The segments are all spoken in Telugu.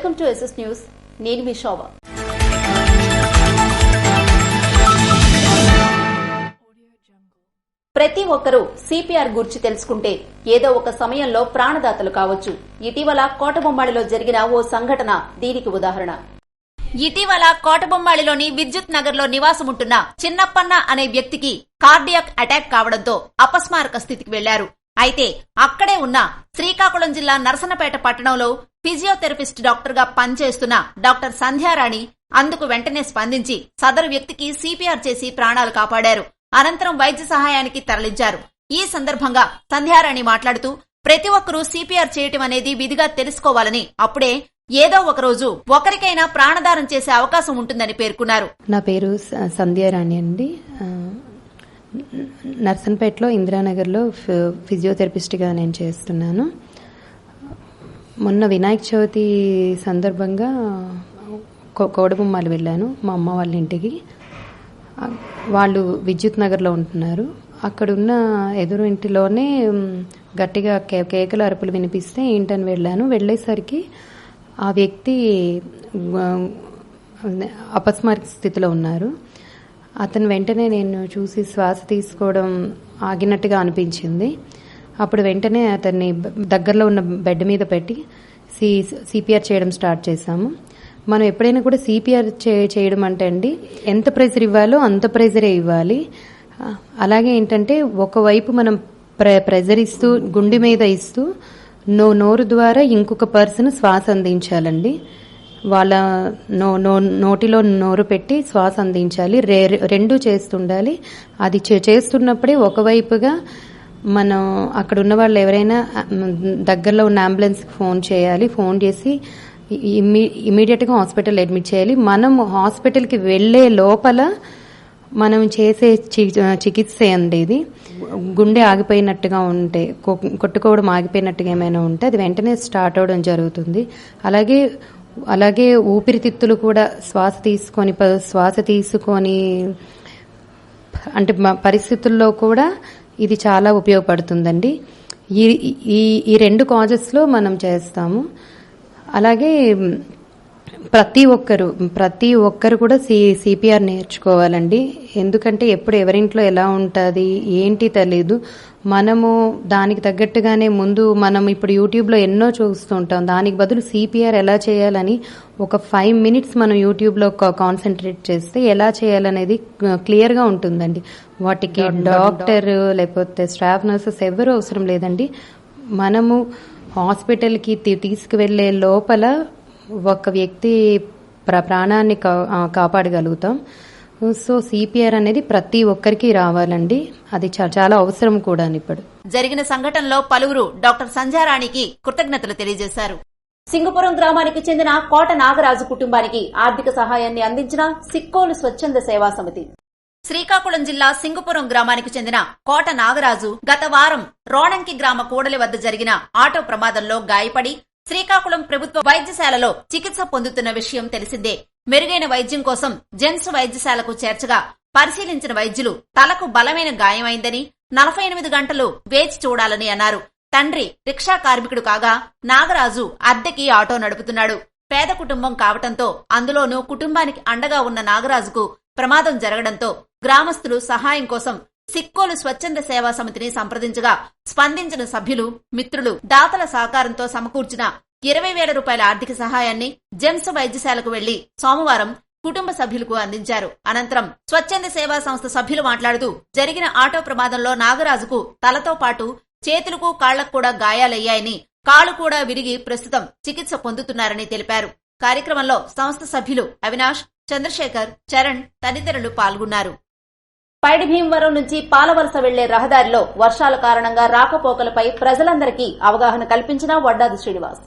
Welcome to SS news. నేను మీ శోభ. ప్రతి ఒక్కరూ సిపిఆర్ గురించి తెలుసుకుంటే ఏదో ఒక సమయంలో ప్రాణదాతలు కావచ్చు. ఇటీవల కోటబొమ్మాళిలో జరిగిన ఓ సంఘటన దీనికి ఉదాహరణ. ఇటీవల కోటబొమ్మాళిలోని విద్యుత్ నగర్ లో నివాసముంటున్న చిన్నప్పన్న అనే వ్యక్తికి కార్డియాక్ అటాక్ కావడంతో అపస్మారక స్థితికి వెళ్లారు. అయితే అక్కడే ఉన్న శ్రీకాకుళం జిల్లా నరసన్నపేట పట్టణంలో ఫిజియోథెరపిస్ట్ డాక్టర్ గా పనిచేస్తున్న డాక్టర్ సంధ్యారాణి అందుకు వెంటనే స్పందించి సదరు వ్యక్తికి సిపిఆర్ చేసి ప్రాణాలు కాపాడారు. అనంతరం వైద్య సహాయానికి తరలించారు. ఈ సందర్భంగా సంధ్యారాణి మాట్లాడుతూ ప్రతి ఒక్కరూ సిపిఆర్ చేయటం అనేది విధిగా తెలుసుకోవాలని, అప్పుడే ఏదో ఒక రోజు ఒకరికైనా ప్రాణదానం చేసే అవకాశం ఉంటుందని పేర్కొన్నారు. నా పేరు సంధ్యారాణి అండి. నర్సన్పేటలో ఇందిరానగర్లో ఫిజియోథెరపిస్ట్గా నేను చేస్తున్నాను. మొన్న వినాయక చవితి సందర్భంగా కోడబొమ్మాలు వెళ్ళాను మా అమ్మ వాళ్ళ ఇంటికి. వాళ్ళు విద్యుత్ నగర్లో ఉంటున్నారు. అక్కడున్న ఎదురు ఇంటిలోనే గట్టిగా కేకలు అరుపులు వినిపిస్తే ఏంటని వెళ్ళాను. వెళ్ళేసరికి ఆ వ్యక్తి అపస్మారక స్థితిలో ఉన్నారు. అతను వెంటనే నేను చూసి శ్వాస తీసుకోవడం ఆగినట్టుగా అనిపించింది. అప్పుడు వెంటనే అతన్ని దగ్గరలో ఉన్న బెడ్ మీద పెట్టి సిపిఆర్ చేయడం స్టార్ట్ చేశాము. మనం ఎప్పుడైనా కూడా సిపిఆర్ చేయడం అంటే అండి, ఎంత ప్రెజర్ ఇవ్వాలో అంత ప్రెజరే ఇవ్వాలి. అలాగే ఏంటంటే ఒకవైపు మనం ప్రెజర్ ఇస్తూ గుండె మీద ఇస్తూ నోరు ద్వారా ఇంకొక పర్సన్ శ్వాస అందించాలండి. వాళ్ళ నోటిలో నోరు పెట్టి శ్వాస అందించాలి. రెండూ చేస్తుండాలి. అది చేస్తున్నప్పుడే ఒకవైపుగా మనం అక్కడ ఉన్న వాళ్ళు ఎవరైనా దగ్గరలో ఉన్న అంబులెన్స్కి ఫోన్ చేయాలి. ఫోన్ చేసి ఇమీడియట్గా హాస్పిటల్ అడ్మిట్ చేయాలి. మనం హాస్పిటల్కి వెళ్లే లోపల మనం చేసే చికిత్స అండి ఇది. గుండె ఆగిపోయినట్టుగా ఉంటే, కొట్టుకోవడం ఆగిపోయినట్టుగా ఏమైనా ఉంటే అది వెంటనే స్టార్ట్ అవడం జరుగుతుంది. అలాగే ఊపిరితిత్తులు కూడా శ్వాస తీసుకొని అంటే పరిస్థితుల్లో కూడా ఇది చాలా ఉపయోగపడుతుందండి. ఈ రెండు కాజెస్లో మనం చేస్తాము. అలాగే ప్రతి ఒక్కరు కూడా సిపిఆర్ నేర్చుకోవాలండి. ఎందుకంటే ఎప్పుడు ఎవరింట్లో ఎలా ఉంటుంది ఏంటి తెలీదు. మనము దానికి తగ్గట్టుగానే ముందు మనం ఇప్పుడు యూట్యూబ్లో ఎన్నో చూస్తుంటాం. దానికి బదులు సిపిఆర్ ఎలా చేయాలని ఒక 5 minutes మనం యూట్యూబ్లో కాన్సన్ట్రేట్ చేస్తే ఎలా చేయాలనేది క్లియర్గా ఉంటుందండి. వాటికి డాక్టర్ లేకపోతే స్టాఫ్ నర్సెస్ ఎవరు అవసరం లేదండి. మనము హాస్పిటల్కి తీసుకువెళ్లే లోపల ఒక వ్యక్తి ప్రాణాన్ని కాపాడగలుగుతాం. సో సిపిఆర్ అనేది ప్రతి ఒక్కరికి రావాలండి. అది చాలా అవసరం కూడా. ఇప్పుడు జరిగిన సంఘటనలో పలువురు డాక్టర్ సంధ్యారాణికి కృతజ్ఞతలు తెలియజేశారు. సింగపురం గ్రామానికి చెందిన కోట నాగరాజు కుటుంబానికి ఆర్థిక సహాయాన్ని అందించిన సిక్కోలు స్వచ్ఛంద సేవా సమితి. శ్రీకాకుళం జిల్లా సింగపురం గ్రామానికి చెందిన కోట నాగరాజు గత వారం రోణంకి గ్రామ కూడలి వద్ద జరిగిన ఆటో ప్రమాదంలో గాయపడి శ్రీకాకుళం ప్రభుత్వ వైద్యశాలలో చికిత్స పొందుతున్న విషయం తెలిసిందే. మెరుగైన వైద్యం కోసం జెమ్స్ వైద్యశాలకు చేర్చగా పరిశీలించిన వైద్యులు తలకు బలమైన గాయమైందని 48 గంటలు వేచి చూడాలని అన్నారు. తండ్రి రిక్షా కార్మికుడు కాగా నాగరాజు అద్దెకి ఆటో నడుపుతున్నాడు. పేద కుటుంబం కావటంతో అందులోనూ కుటుంబానికి అండగా ఉన్న నాగరాజుకు ప్రమాదం జరగడంతో గ్రామస్తులు సహాయం కోసం సిక్కోలు స్వచ్ఛంద సేవా సమితిని సంప్రదించగా స్పందించిన సభ్యులు, మిత్రులు, దాతల సహకారంతో సమకూర్చిన 20,000 రూపాయల ఆర్థిక సహాయాన్ని జెమ్స్ వైద్యశాలకు వెళ్లి సోమవారం కుటుంబ సభ్యులకు అందించారు. అనంతరం స్వచ్ఛంద సేవా సంస్థ సభ్యులు మాట్లాడుతూ జరిగిన ఆటో ప్రమాదంలో నాగరాజుకు తలతో పాటు చేతులకు కాళ్లకు కూడా గాయాలయ్యాయని, కాళ్లు కూడా విరిగి ప్రస్తుతం చికిత్స పొందుతున్నారని తెలిపారు. కార్యక్రమంలో సంస్థ సభ్యులు అవినాష్, చంద్రశేఖర్, చరణ్ తదితరులు పాల్గొన్నారు. పైడి భీమవరం నుంచి పాలవలస వెళ్లే రహదారిలో వర్షాల కారణంగా రాకపోకలపై ప్రజలందరికీ అవగాహన కల్పించిన వడ్డాది శ్రీనివాస్.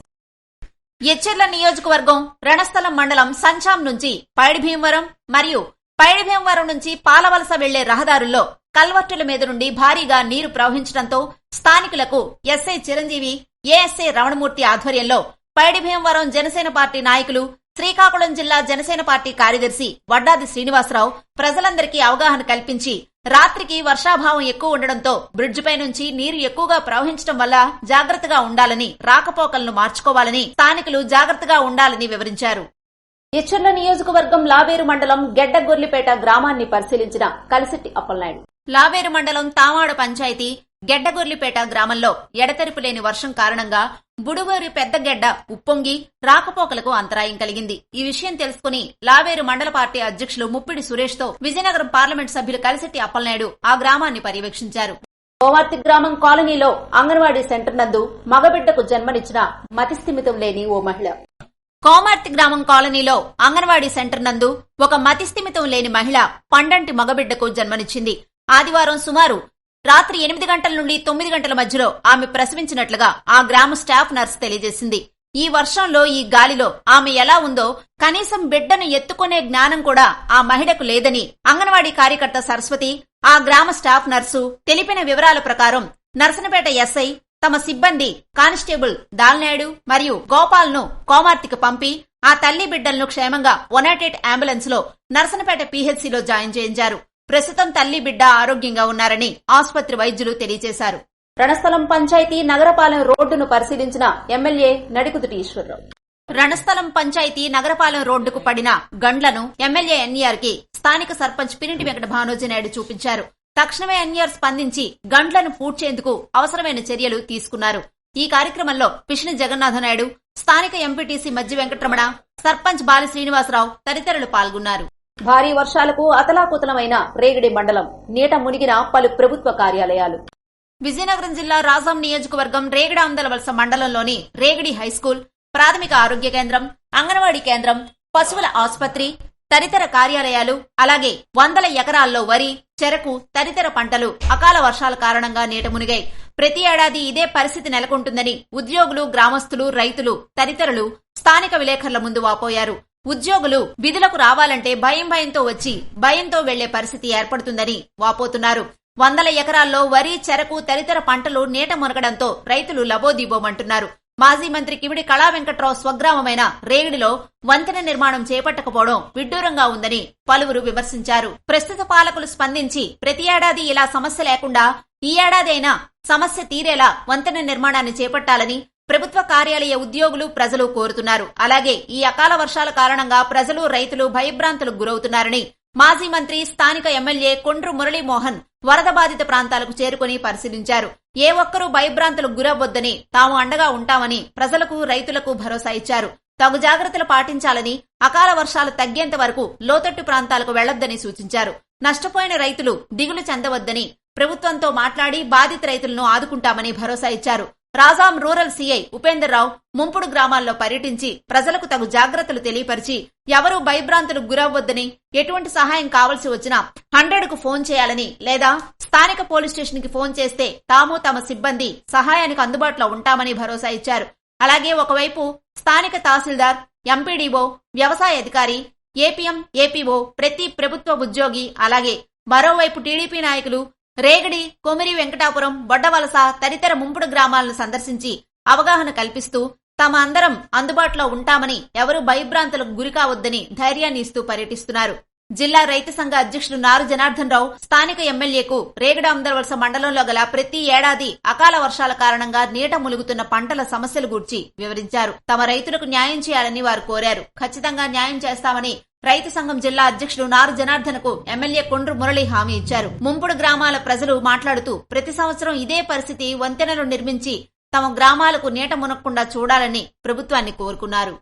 ఎచ్చెర్ల నియోజకవర్గం రణస్థలం మండలం సంచాం నుంచి పైడి భీమవరం మరియు పైడి భీమవరం నుంచి పాలవలస వెళ్లే రహదారుల్లో కల్వర్టుల మీద నుండి భారీగా నీరు ప్రవహించడంతో స్థానికులకు ఎస్ఐ చిరంజీవి, ఏఎస్ఐ రమణమూర్తి ఆధ్వర్యంలో పైడి భీమవరం జనసేన పార్టీ నాయకులు, శ్రీకాకుళం జిల్లా జనసేన పార్టీ కార్యదర్శి వడ్డాది శ్రీనివాసరావు ప్రజలందరికీ అవగాహన కల్పించి రాత్రికి వర్షాభావం ఎక్కువ ఉండడంతో బ్రిడ్జిపై నుంచి నీరు ఎక్కువగా ప్రవహించడం వల్ల జాగ్రత్తగా ఉండాలని, రాకపోకలను మార్చుకోవాలని, స్థానికులు జాగ్రత్తగా ఉండాలని వివరించారు. ఇచ్చర్ల నియోజకవర్గం లావేరు మండలం గెడ్డగొర్లిపేట గ్రామాన్ని పరిశీలించిన కలిసిట్టి అప్పలనాయుడు. లావేరు మండలం తామాడ పంచాయతీ గెడ్డగొర్లిపేట గ్రామంలో ఎడతెరిపి లేని వర్షం కారణంగా బుడుగూరి పెద్దగెడ్డ ఉప్పొంగి రాకపోకలకు అంతరాయం కలిగింది. ఈ విషయం తెలుసుకుని లావేరు మండల పార్టీ అధ్యక్షులు ముప్పిడి సురేష్ తో విజయనగరం పార్లమెంట్ సభ్యులు కలిసిట్టి అప్పలనాయుడు ఆ గ్రామాన్ని పర్యవేక్షించారు. కోమార్తి గ్రామం కాలనీలో అంగన్వాడీ సెంటర్ నందు మగబిడ్డకు జన్మనిచ్చిన మతిస్థిమితం లేని ఓ మహిళ. కోమార్తి గ్రామం కాలనీలో అంగన్వాడీ సెంటర్ నందు ఒక మతిస్థిమితం లేని మహిళ పండంటి మగబిడ్డకు జన్మనిచ్చింది. ఆదివారం సుమారు రాత్రి 8 గంటల నుండి 9 గంటల మధ్యలో ఆమె ప్రసవించినట్లుగా ఆ గ్రామ స్టాఫ్ నర్స్ తెలియజేసింది. ఈ వర్షంలో, ఈ గాలిలో ఆమె ఎలా ఉందో కనీసం బిడ్డను ఎత్తుకునే జ్ఞానం కూడా ఆ మహిళకు లేదని అంగన్వాడీ కార్యకర్త సరస్వతి, ఆ గ్రామ స్టాఫ్ నర్సు తెలిపిన వివరాల ప్రకారం నర్సనపేట ఎస్ఐ తమ సిబ్బంది కానిస్టేబుల్ దాల్నాయుడు మరియు గోపాల్ను కోమార్తికి పంపి ఆ తల్లి బిడ్డలను క్షేమంగా 108 అంబులెన్స్ లో నర్సనపేట పీహెచ్సీలో జాయిన్ చేయించారు. ప్రస్తుతం తల్లి బిడ్డ ఆరోగ్యంగా ఉన్నారని ఆసుపత్రి వైద్యులు తెలియజేశారు. రణస్థలం పంచాయతీ నగరపాలెం రోడ్డును పరిశీలించిన ఎమ్మెల్యే నడికుదుటి ఈశ్వరరావు. రణస్థలం పంచాయతీ నగరపాలెం రోడ్డుకు పడిన గండ్లను ఎమ్మెల్యే ఎన్ఈఆర్ కి స్థానిక సర్పంచ్ పినిటి వెంకట భానోజీ నాయుడు చూపించారు. తక్షణమే ఎన్ఈఆర్ స్పందించి గండ్లను పూడ్చేందుకు అవసరమైన చర్యలు తీసుకున్నారు. ఈ కార్యక్రమంలో పిషిని జగన్నాథనాయుడు, స్థానిక ఎంపీటీసీ మజ్జి వెంకటరమణ, సర్పంచ్ బాలి శ్రీనివాసరావు తదితరులు పాల్గొన్నారు. భారీ వర్షాలకు అతలాకుతలమైన రేగిడి మండలం, నీట మునిగిన పలు ప్రభుత్వ కార్యాలయాలు. విజయనగరం జిల్లా రాజాం నియోజకవర్గం రేగిడి ఆందలవలస మండలంలోని రేగిడి హైస్కూల్, ప్రాథమిక ఆరోగ్య కేంద్రం, అంగన్వాడీ కేంద్రం, పశువుల ఆసుపత్రి తదితర కార్యాలయాలు, అలాగే 100 ఎకరాల్లో వరి, చెరకు తదితర పంటలు అకాల వర్షాల కారణంగా నీట మునిగాయి. ప్రతి ఏడాది ఇదే పరిస్థితి నెలకొంటుందని ఉద్యోగులు, గ్రామస్తులు, రైతులు తదితరులు స్థానిక విలేకరుల ముందు వాపోయారు. ఉద్యోగులు విధులకు రావాలంటే భయంతో వచ్చి భయంతో వెళ్లే పరిస్థితి ఏర్పడుతుందని వాపోతున్నారు. 100 ఎకరాల్లో వరి, చెరకు తదితర పంటలు నీట మునగడంతో రైతులు లబోదీబోమంటున్నారు. మాజీ మంత్రి కివిడి కళా వెంకట్రావు స్వగ్రామమైన రేగిడిలో వంతెన నిర్మాణం చేపట్టకపోవడం విడ్డూరంగా ఉందని పలువురు విమర్శించారు. ప్రస్తుత పాలకులు స్పందించి ప్రతి ఏడాది ఇలా సమస్య లేకుండా ఈ ఏడాది అయినా సమస్య తీరేలా వంతెన నిర్మాణాన్ని చేపట్టాలని ప్రభుత్వ కార్యాలయ ఉద్యోగులు, ప్రజలు కోరుతున్నారు. అలాగే ఈ అకాల వర్షాల కారణంగా ప్రజలు, రైతులు భయభ్రాంతులకు గురవుతున్నారని మాజీ మంత్రి, స్థానిక ఎమ్మెల్యే కొండ్రు మురళీమోహన్ వరద బాధిత ప్రాంతాలకు చేరుకుని పరిశీలించారు. ఏ ఒక్కరూ భయభ్రాంతులకు గురవ్వొద్దని, తాము అండగా ఉంటామని ప్రజలకు, రైతులకు భరోసా ఇచ్చారు. తగు జాగ్రత్తలు పాటించాలని, అకాల వర్షాలు తగ్గేంత వరకు లోతట్టు ప్రాంతాలకు వెళ్లొద్దని సూచించారు. నష్టపోయిన రైతులు దిగులు చెందవద్దని, ప్రభుత్వంతో మాట్లాడి బాధిత రైతులను ఆదుకుంటామని భరోసా ఇచ్చారు. రాజాం రూరల్ సీఐ ఉపేందర్ రావు ముంపుడు గ్రామాల్లో పర్యటించి ప్రజలకు తగు జాగ్రత్తలు తెలియపరిచి ఎవరూ భయభ్రాంతులకు గురవ్వొద్దని, ఎటువంటి సహాయం కావలసి వచ్చినా 100కు ఫోన్ చేయాలని లేదా స్థానిక పోలీస్ స్టేషన్ కి ఫోన్ చేస్తే తాము, తమ సిబ్బంది సహాయానికి అందుబాటులో ఉంటామని భరోసా ఇచ్చారు. అలాగే ఒకవైపు స్థానిక తహసీల్దార్, ఎంపీడీఓ, వ్యవసాయ అధికారి, ఏపీఎం, ఏపీఓ, ప్రతి ప్రభుత్వ ఉద్యోగి, అలాగే మరోవైపు టీడీపీ నాయకులు రేగిడి, కొమిరి వెంకటాపురం, బొడ్డవలస తదితర ముంపుడు గ్రామాలను సందర్శించి అవగాహన కల్పిస్తూ తమ అందరం అందుబాటులో ఉంటామని, ఎవరూ భయభ్రాంతులకు గురికావద్దని ధైర్యాన్ని ఇస్తూ పర్యటిస్తున్నారు. జిల్లా రైతు సంఘ అధ్యక్షుడు నారు జనార్దన్ రావు స్థానిక ఎమ్మెల్యేకు రేగిడి ఆందలవలస మండలంలో గల ప్రతి ఏడాది అకాల వర్షాల కారణంగా నీట ములుగుతున్న పంటల సమస్యలు గూర్చి వివరించారు. తమ రైతులకు న్యాయం చేయాలని వారు కోరారు. ఖచ్చితంగా న్యాయం చేస్తామని రైతు సంఘం జిల్లా అధ్యక్షుడు నారు జనార్దన్ కు ఎమ్మెల్యే కొండ్రు మురళి హామీ ఇచ్చారు. ముంపుడు గ్రామాల ప్రజలు మాట్లాడుతూ ప్రతి సంవత్సరం ఇదే పరిస్థితి వంతెనలు నిర్మించి తమ గ్రామాలకు నీట మునగకుండా చూడాలని ప్రభుత్వాన్ని కోరుకున్నారు.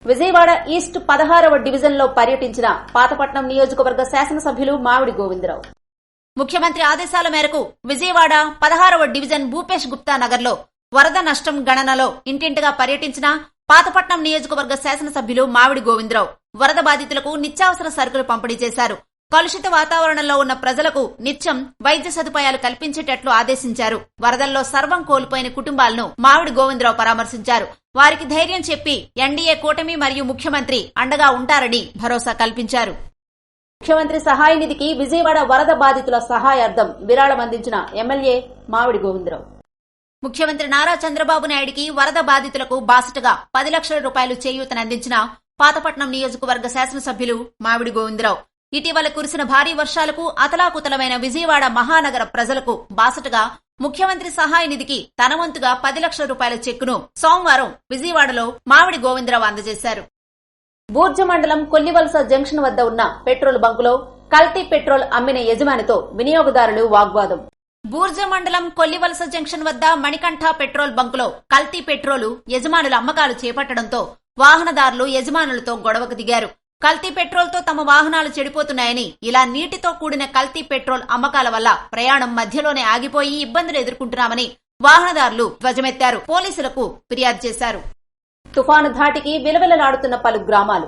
విజయవాడ ఈస్ట్ 16వ డివిజన్ లో పర్యటించిన పాతపట్నం నియోజకవర్గ శాసనసభ్యులు మామిడి గోవిందరావు. ముఖ్యమంత్రి ఆదేశాల మేరకు విజయవాడ 16వ డివిజన్ భూపేష్ గుప్తా నగర్ లో వరద నష్టం గణనలో ఇంటింటిగా పర్యటించిన పాతపట్నం నియోజకవర్గ శాసనసభ్యులు మామిడి గోవిందరావు వరద బాధితులకు నిత్యావసర సరుకులు పంపిణీ చేశారు. కలుషిత వాతావరణంలో ఉన్న ప్రజలకు నిత్యం వైద్య సదుపాయాలు కల్పించేటట్లు ఆదేశించారు. వరదల్లో సర్వం కోల్పోయిన కుటుంబాలను మామిడి గోవిందరావు పరామర్శించారు. వారికి ధైర్యం చెప్పి ఎన్డీఏ కూటమి మరియు ముఖ్యమంత్రి అండగా ఉంటారని భరోసా కల్పించారు. ముఖ్యమంత్రి సహాయ నిధికి విజయవాడ వరద బాధితుల సహాయార్థం విరాళం అందించిన ఎమ్మెల్యే మామిడి గోవిందరావు. ముఖ్యమంత్రి నారా చంద్రబాబు నాయుడికి వరద బాధితులకు బాసటగా 10 లక్షల రూపాయలు చేయూతనందించిన పాతపట్నం నియోజకవర్గ శాసనసభ్యులు మామిడి గోవిందరావు ఇటీవల కురిసిన భారీ వర్షాలకు అతలాకుతలమైన విజయవాడ మహానగర ప్రజలకు బాసటగా ముఖ్యమంత్రి సహాయ నిధికి తన వంతుగా 10 లక్షల రూపాయల చెక్కును సోమవారం విజయవాడలో మామిడి గోవిందరావు అందజేశారు. బూర్జ మండలం కొల్లివలస జంక్షన్ వద్ద ఉన్న పెట్రోల్ బంకులో కల్తీ పెట్రోల్ అమ్మిన యజమానితో వినియోగదారులు వాగ్వాదం. బూర్జ మండలం కొల్లివలస జంక్షన్ వద్ద మణికంఠ పెట్రోల్ బంకులో కల్తీ పెట్రోలు యజమానుల అమ్మకాలు చేపట్టడంతో వాహనదారులు యజమానులతో గొడవకు దిగారు. కల్తీ పెట్రోల్ తో తమ వాహనాలు చెడిపోతున్నాయని, ఇలా నీటితో కూడిన కల్తీ పెట్రోల్ అమ్మకాల వల్ల ప్రయాణం మధ్యలోనే ఆగిపోయి ఇబ్బందులు ఎదుర్కొంటున్నామని వాహనదారులు ధ్వజమెత్తారు. పోలీసులకు ఫిర్యాదు చేశారు. తుఫాను ధాటికి విలవిలలాడుతున్న పలు గ్రామాలు.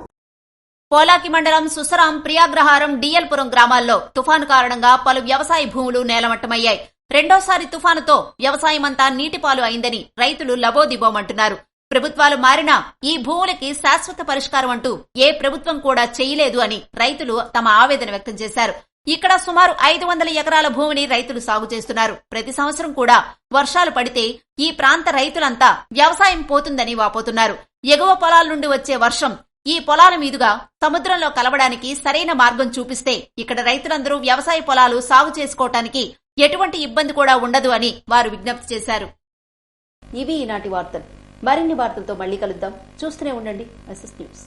పోలాకి మండలం సుసరాం, ప్రియాగ్రహారం, డిఎల్పురం గ్రామాల్లో తుఫాను కారణంగా పలు వ్యవసాయ భూములు నేలమట్టమయ్యాయి. రెండోసారి తుఫానుతో వ్యవసాయమంతా నీటిపాలు అయిందని రైతులు లబోదిబోమంటున్నారు. ప్రభుత్వాలు మారినా ఈ భూములకి శాశ్వత పరిష్కారం అంటూ ఏ ప్రభుత్వం కూడా చేయలేదు అని రైతులు తమ ఆవేదన వ్యక్తం చేశారు. ఇక్కడ సుమారు 500 ఎకరాల భూమిని రైతులు సాగు చేస్తున్నారు. ప్రతి సంవత్సరం కూడా వర్షాలు పడితే ఈ ప్రాంత రైతులంతా వ్యవసాయం పోతుందని వాపోతున్నారు. ఎగువ పొలాల నుండి వచ్చే వర్షం ఈ పొలాల మీదుగా సముద్రంలో కలవడానికి సరైన మార్గం చూపిస్తే ఇక్కడ రైతులందరూ వ్యవసాయ పొలాలు సాగు చేసుకోవటానికి ఎటువంటి ఇబ్బంది కూడా ఉండదు అని వారు విజ్ఞప్తి చేశారు. ఇవి ఈనాటి వార్తలు. మరిన్ని వార్తలతో మళ్లీ కలుద్దాం. చూస్తూనే ఉండండి SS న్యూస్.